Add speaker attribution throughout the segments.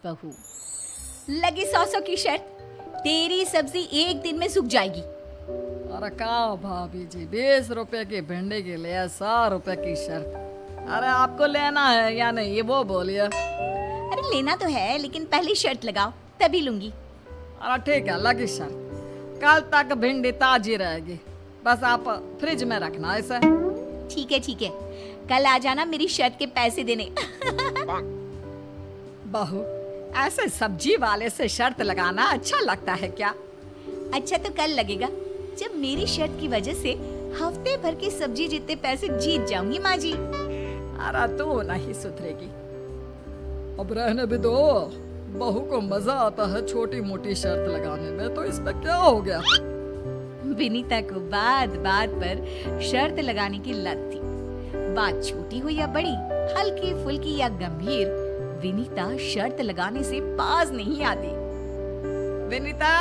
Speaker 1: बहू। लगी 100 की शर्त, तेरी सब्जी एक दिन में सूख जाएगी।
Speaker 2: अरे का भाभी जी, 20 रुपए की भिंडी के लिए 100 रुपए की शर्त। अरे आपको लेना है या नहीं ये वो बोलिए।
Speaker 1: अरे लेना तो है, लेकिन पहले शर्त लगाओ तभी लूंगी।
Speaker 2: अरे ठीक है, लगी शर्त। कल तक भिंडी ताजी रहेगी, बस आप फ्रिज में रखना इसे।
Speaker 1: ठीक है, कल आ जाना मेरी शर्त के पैसे देने।
Speaker 2: बहू, ऐसे सब्जी वाले से शर्त लगाना अच्छा लगता है क्या?
Speaker 1: अच्छा तो कल लगेगा, जब मेरी शर्त की वजह से हफ्ते भर की सब्जी जितने पैसे जीत जाऊंगी माँ जी।
Speaker 2: अरे तू नहीं सुधरेगी। अब रहने भी दो, बहू को मजा आता है छोटी मोटी शर्त लगाने में, तो इसमें क्या हो गया?
Speaker 1: विनीता को बात बात पर शर्त लगाने की लत थी। बात छोटी हो या बड़ी, हल्की फुल्की या गंभीर, विनीता शर्त लगाने से पास नहीं आती।
Speaker 2: विनीता,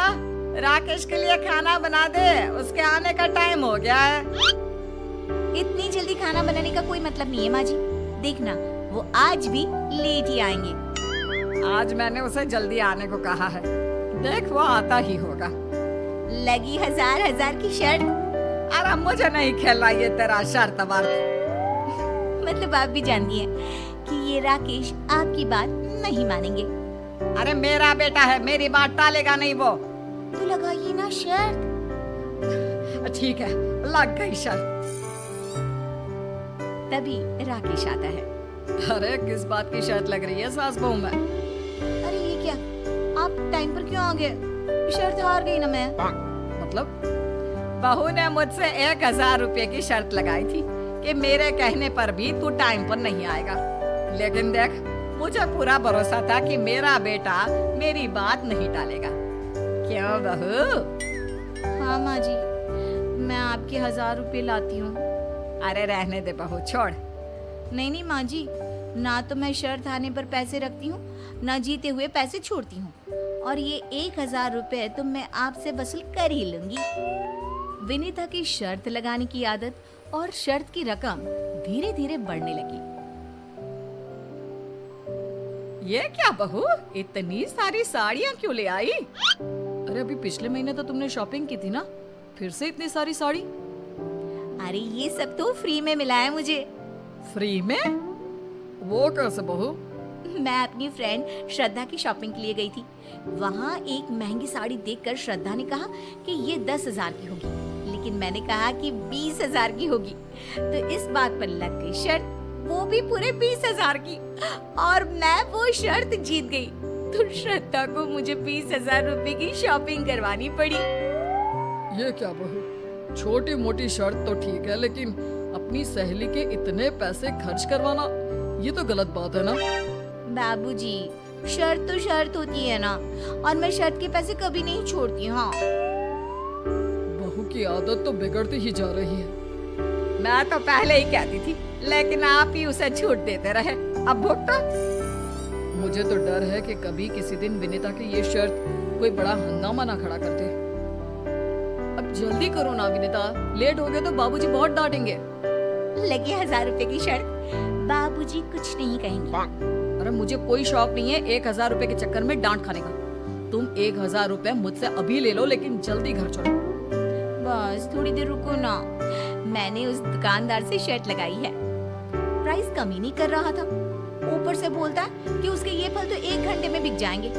Speaker 2: राकेश के लिए खाना बना दे, उसके आने का टाइम हो गया है।
Speaker 1: इतनी जल्दी खाना बनाने का कोई मतलब नहीं है माँ जी। देखना, वो आज भी लेट ही आएंगे।
Speaker 2: आज मैंने उसे जल्दी आने को कहा है, देख वो आता ही होगा।
Speaker 1: लगी हजार की शर्त।
Speaker 2: अरे मुझे नहीं खेलना ये तेरा शर्त वर्त।
Speaker 1: मतलब आप भी जानती हैं कि ये राकेश आपकी बात नहीं मानेंगे।
Speaker 2: अरे मेरा बेटा है, मेरी बात टालेगा नहीं वो।
Speaker 1: तो लगाइए ना शर्त।
Speaker 2: ठीक है, लग गई शर्त।
Speaker 1: तभी राकेश आता है।
Speaker 2: अरे किस बात की शर्त लग रही है सास बहू में?
Speaker 1: अरे ये क्या, आप टाइम पर क्यों आ गए? शर्त हार गई ना मैं।
Speaker 2: मतलब? बहू ने मुझसे 1000 रुपए की शर्त लगाई थी कि मेरे कहने पर भी तू टाइम पर नहीं आएगा, लेकिन देख मुझे पूरा भरोसा था कि मेरा बेटा मेरी बात नहीं टालेगा। क्यों बहू?
Speaker 1: हाँ माँ जी, मैं आपके 1000 रुपए लाती हूँ।
Speaker 2: अरे रहने दे बहू, छोड़।
Speaker 1: नहीं माँ जी, ना तो मैं शर्त हारने पर पैसे रखती हूँ, ना जीते हुए पैसे छोड़ती हूँ, और ये 1000 रुपए तो मैं आपसे वसूल कर ही लूंगी। विनीता की शर्त लगाने की आदत और शर्त की रकम धीरे धीरे बढ़ने लगी।
Speaker 2: ये क्या बहू, इतनी सारी साड़ियाँ क्यों ले आई? अरे अभी पिछले महीने तो तुमने शॉपिंग की थी ना, फिर से इतनी सारी साड़ी?
Speaker 1: अरे ये सब तो फ्री में मिला है मुझे।
Speaker 2: फ्री में? वो कैसे बहू?
Speaker 1: मैं अपनी फ्रेंड श्रद्धा की शॉपिंग के लिए गई थी। वहाँ एक महंगी साड़ी देखकर श्रद्धा ने कहा कि ये 10,000 की होगी, लेकिन मैंने कहा कि 20,000 की होगी। तो इस बात पर लग गई शर्त, वो भी पूरे 20,000 की, और मैं वो शर्त जीत गई। तो श्रद्धा को मुझे 20,000 रुपए की शॉपिंग करवानी पड़ी।
Speaker 2: ये क्या बहू, छोटी मोटी शर्त तो ठीक है, लेकिन अपनी सहेली के इतने पैसे खर्च करवाना, ये तो गलत बात है ना?
Speaker 1: बाबूजी, शर्त तो शर्त होती है ना, और मैं शर्त के पैसे कभी नहीं छोड़ती। हाँ,
Speaker 2: बहू की आदत तो बिगड़ती ही जा रही है। मैं तो पहले ही कहती थी, लेकिन आप ही उसे छूट देते रहे। अब भुगतो। मुझे तो डर है कि कभी किसी दिन विनीता की ये शर्त कोई बड़ा हंगामा ना खड़ा कर दे। अब जल्दी करो ना विनीता, लेट हो गए तो बाबूजी बहुत डांटेंगे।
Speaker 1: लगी 1000 रुपए की शर्त, बाबूजी कुछ नहीं कहेंगे।
Speaker 2: अरे मुझे कोई शौक नहीं है 1000 रुपए के चक्कर में डांट खाने का। तुम 1000 रुपए मुझसे अभी ले लो, लेकिन जल्दी घर छोड़ो।
Speaker 1: बस थोड़ी देर रुको ना, मैंने उस दुकानदार से शर्त लगाई है। प्राइस कम ही नहीं कर रहा था, ऊपर से बोलता है कि उसके ये फल तो 1 घंटे में बिक जाएंगे,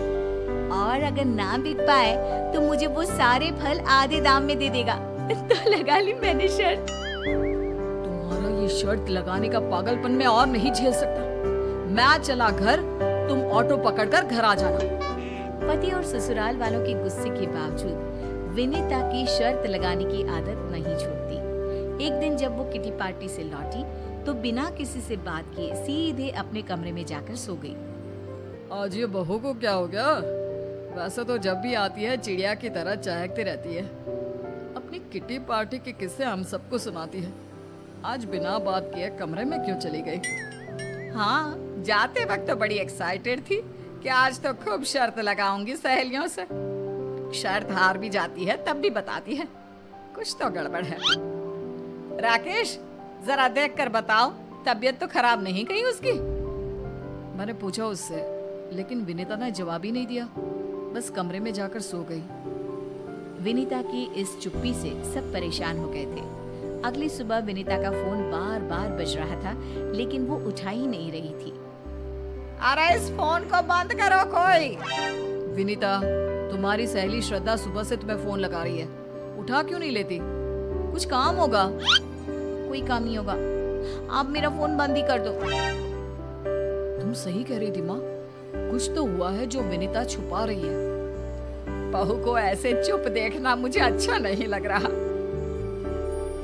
Speaker 1: और अगर ना बिक पाए तो मुझे वो सारे फल आधे दाम में दे देगा। तो लगा ली मैंने शर्त।
Speaker 2: तुम्हारा ये शर्त लगाने का पागलपन मैं और नहीं झेल सकता। मैं चला घर, तुम ऑटो पकड़कर घर आ जाना।
Speaker 1: पति और ससुराल वालों के गुस्से के बावजूद विनीता की शर्त लगाने की आदत नहीं छूटती। एक दिन जब वो किटी पार्टी से लौटी तो बिना किसी से बात किए सीधे अपने कमरे में जाकर सो गई।
Speaker 2: आज ये बहू को क्या हो गया? वैसे तो जब भी आती है चिड़िया की तरह चहकती रहती है। अपनी किटी पार्टी के किस्से हम सबको सुनाती है। आज बिना बात किए कमरे में क्यों चली गई? हाँ, जाते वक्त तो बड़ी एक्साइटेड थी कि आज तो खूब शर्त लगाऊंगी सहेलियों से। शर्त हार भी जाती है तब भी बताती है, कुछ तो गड़बड़ है। राकेश, जरा देख कर बताओ, तबीयत तो खराब नहीं गई उसकी? मैंने पूछा उससे, लेकिन विनीता ने जवाब ही नहीं दिया, बस कमरे में जाकर सो गई।
Speaker 1: विनीता की इस चुप्पी से सब परेशान हो गए थे। अगली सुबह विनीता का फोन बार बार बज रहा था, लेकिन वो उठा ही नहीं रही थी।
Speaker 2: अरे इस फोन को बंद करो कोई। विनीता, तुम्हारी सहेली श्रद्धा सुबह से तुम्हें फोन लगा रही है, उठा क्यों नहीं लेती? कुछ काम होगा।
Speaker 1: कोई काम नहीं होगा, आप मेरा फोन बंद ही कर दो।
Speaker 2: तुम सही कह रही थी माँ, कुछ तो हुआ है जो विनीता छुपा रही है। बहू को ऐसे चुप देखना मुझे अच्छा नहीं लग रहा।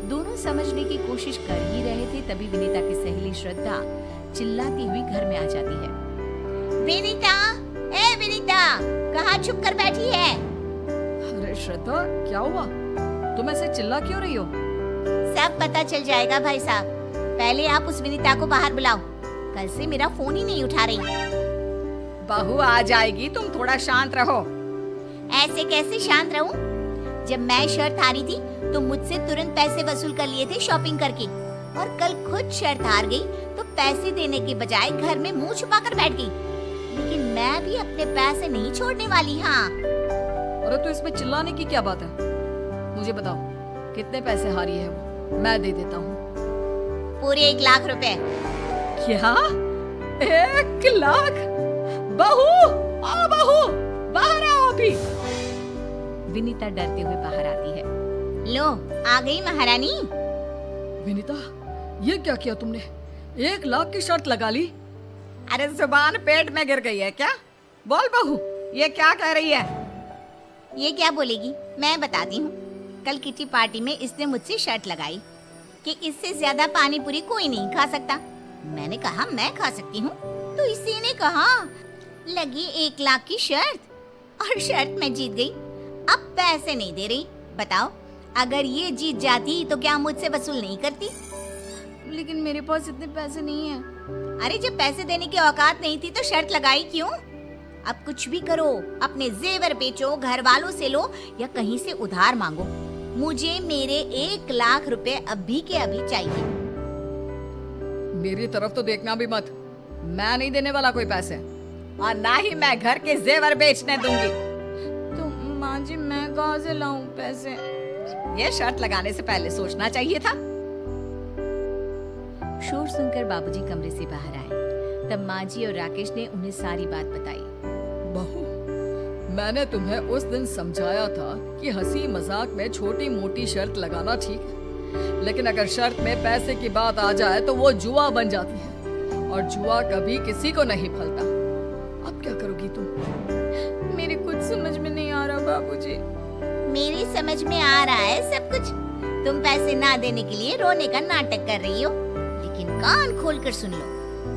Speaker 1: दोनों समझने की कोशिश कर ही रहे थे, तभी विनीता की सहेली श्रद्धा चिल्लाती हुई घर में आ जाती है। विनीता, ए विनीता, कहाँ छुप कर बैठी है?
Speaker 2: अरे श्रद्धा, क्या हुआ? तुम ऐसे चिल्ला क्यों रही हो?
Speaker 1: सब पता चल जाएगा भाई साहब। पहले आप उस विनीता को बाहर बुलाओ, कल से मेरा फोन ही नहीं उठा रही।
Speaker 2: बहू आ जाएगी, तुम थोड़ा शांत रहो।
Speaker 1: ऐसे कैसे शांत रहूं? जब मैं शर्त हारी थी तो मुझसे तुरंत पैसे वसूल कर लिए थे शॉपिंग करके, और कल खुद शर्त हार गई तो पैसे देने के बजाय घर में मुंह छुपा कर बैठ गई। लेकिन मैं भी अपने पैसे नहीं छोड़ने वाली। हाँ।
Speaker 2: अरे तो इसमें चिल्लाने की क्या बात है? मुझे बताओ, कितने पैसे हारी है वो? मैं दे देता हूँ।
Speaker 1: पूरे 1 लाख रुपए।
Speaker 2: क्या? 1 लाख? बहू, आ बहू, बाहर आओ अभी।
Speaker 1: विनीता डरते हुए बाहर आती है। लो, आ गई महारानी।
Speaker 2: विनीता, ये क्या किया तुमने? 1 लाख की शर्त लगा ली? अरे जुबान पेट में गिर गई है क्या? बोल बहू, ये क्या कह रही है?
Speaker 1: ये क्या बोलेगी, मैं बताती हूँ। कल किटी पार्टी में इसने मुझसे शर्त लगाई कि इससे ज्यादा पानी पूरी कोई नहीं खा सकता। मैंने कहा मैं खा सकती हूँ, तो इसी ने कहा लगी 1 लाख की शर्त, और शर्त मैं जीत गई। अब पैसे नहीं दे रही। बताओ, अगर ये जीत जाती तो क्या मुझसे वसूल नहीं करती? लेकिन मेरे पास इतने पैसे नहीं हैं। अरे जब पैसे देने की औकात नहीं थी तो शर्त लगाई क्यों? अब कुछ भी करो, अपने जेवर बेचो, घर वालों से लो या कहीं से उधार मांगो। मुझे मेरे 1 लाख रुपए अभी के अभी चाहिए।
Speaker 2: मेरी तरफ तो देखना भी मत, मैं नहीं देने वाला कोई पैसे, और ना ही मैं घर के जेवर बेचने दूंगी।
Speaker 1: तो माँ जी, मैं कहाँ से लाऊं पैसे?
Speaker 2: ये शर्त लगाने से पहले सोचना चाहिए था।
Speaker 1: शोर सुनकर बाबूजी कमरे से बाहर आए। तब माँ जी और राकेश ने उन्हें सारी बात बताई।
Speaker 2: बहू, मैंने तुम्हें उस दिन समझाया था कि हंसी मजाक में छोटी मोटी शर्त लगाना ठीक है, लेकिन अगर शर्त में पैसे की बात आ जाए तो वो जुआ बन जाती है, और जुआ कभी किसी को नहीं फलता। अब क्या करोगी तुम? मेरे कुछ समझ में नहीं आ रहा बाबूजी। मेरी समझ में आ रहा है सब कुछ। तुम पैसे ना देने के लिए रोने का नाटक कर रही हो, लेकिन कान खोल कर सुन लो,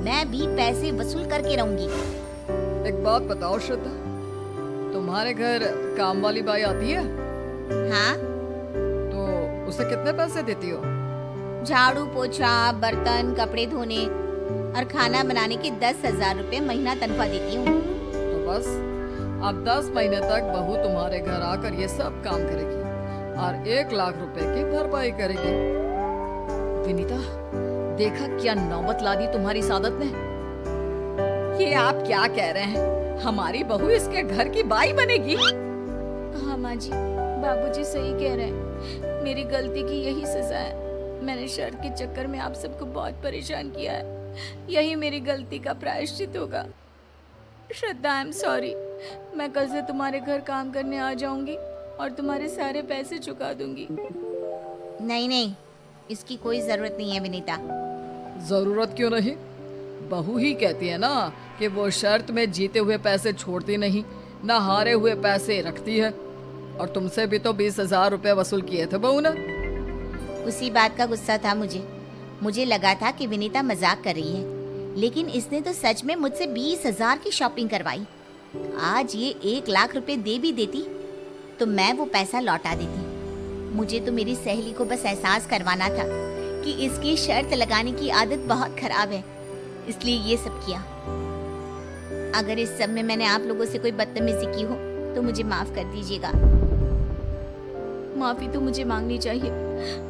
Speaker 2: मैं भी पैसे वसूल करके रहूंगी। एक बात बताओ श्रद्धा, तुम्हारे घर काम वाली बाई आती है?
Speaker 1: हाँ।
Speaker 2: तो उसे कितने पैसे देती हो?
Speaker 1: झाड़ू पोछा, बर्तन, कपड़े धोने और खाना बनाने के 10,000 रुपए महीना तनख्वाह देती हूँ।
Speaker 2: तो बस अब 10 महीने तक बहू तुम्हारे घर आकर ये सब काम करेगी और 1 लाख रुपए की भरपाई करेगी। विनीता, देखा क्या नौबत ला दी तुम्हारी सादत ने? ये आप क्या कह रहे हैं? हमारी बहू इसके घर की बाई बनेगी?
Speaker 1: हाँ माँ जी, बाबूजी सही कह रहे हैं। मेरी गलती की यही सजा है। मैंने शर्त के चक्कर में आप सबको बहुत परेशान किया है। यही मेरी गलती का प्रायश्चित होगा। श्रद्धा, आई एम सॉरी। मैं कल से तुम्हारे घर काम करने आ जाऊंगी और तुम्हारे सारे पैसे चुका दूंगी। नहीं नहीं, इसकी कोई जरूरत नहीं है विनीता।
Speaker 2: जरूरत क्यों नहीं? बहू ही कहती है ना कि वो शर्त में जीते हुए पैसे छोड़ती नहीं, ना हारे हुए पैसे रखती है। और तुमसे भी तो 20,000 रुपए वसूल किए थे बहू ने।
Speaker 1: उसी बात का गुस्सा था मुझे लगा था कि विनीता मजाक कर रही है, लेकिन इसने तो सच में मुझसे 20,000 की शॉपिंग करवाई। आज ये 1 लाख रुपए दे भी देती तो मैं वो पैसा लौटा देती। मुझे तो मेरी सहेली को बस एहसास करवाना था कि इसकी शर्त लगाने की आदत बहुत खराब है, इसलिए ये सब किया। अगर इस सब में मैंने आप लोगों से कोई बदतमीजी की हो तो मुझे माफ कर दीजिएगा। माफी तो मुझे मांगनी चाहिए।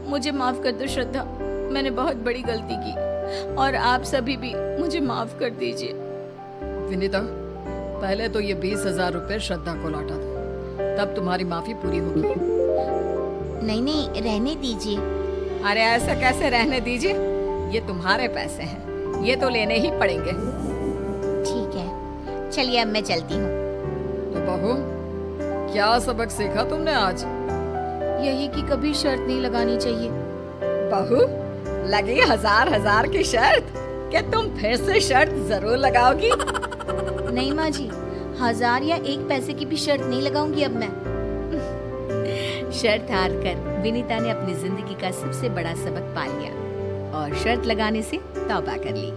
Speaker 1: मुझे माफ कर दो श्रद्धा, मैंने बहुत बड़ी गलती की, और आप सभी भी मुझे माफ कर दीजिए।
Speaker 2: विनीता, पहले तो ये 20,000 रुपए श्रद्धा को लौटा दो, तब तुम्हारी माफी पूरी होगी।
Speaker 1: नहीं नहीं, रहने दीजिए।
Speaker 2: अरे ऐसा कैसे रहने दीजिए, ये तुम्हारे पैसे हैं, ये तो लेने ही पड़ेंगे।
Speaker 1: ठीक है, चलिए अब मैं चलती हूँ।
Speaker 2: तो बहू, क्या सबक सीखा तुमने आज?
Speaker 1: यही कि कभी शर्त नहीं लगानी चाहिए।
Speaker 2: बहू, लगी हजार की शर्त कि तुम फिर से शर्त जरूर लगाओगी?
Speaker 1: नहीं माँ जी, 1000 या 1 पैसे की भी शर्त नहीं लगाऊंगी अब मैं। शर्त हार कर विनीता ने अपनी जिंदगी का सबसे बड़ा सबक पा लिया और शर्त लगाने से तौबा कर ली।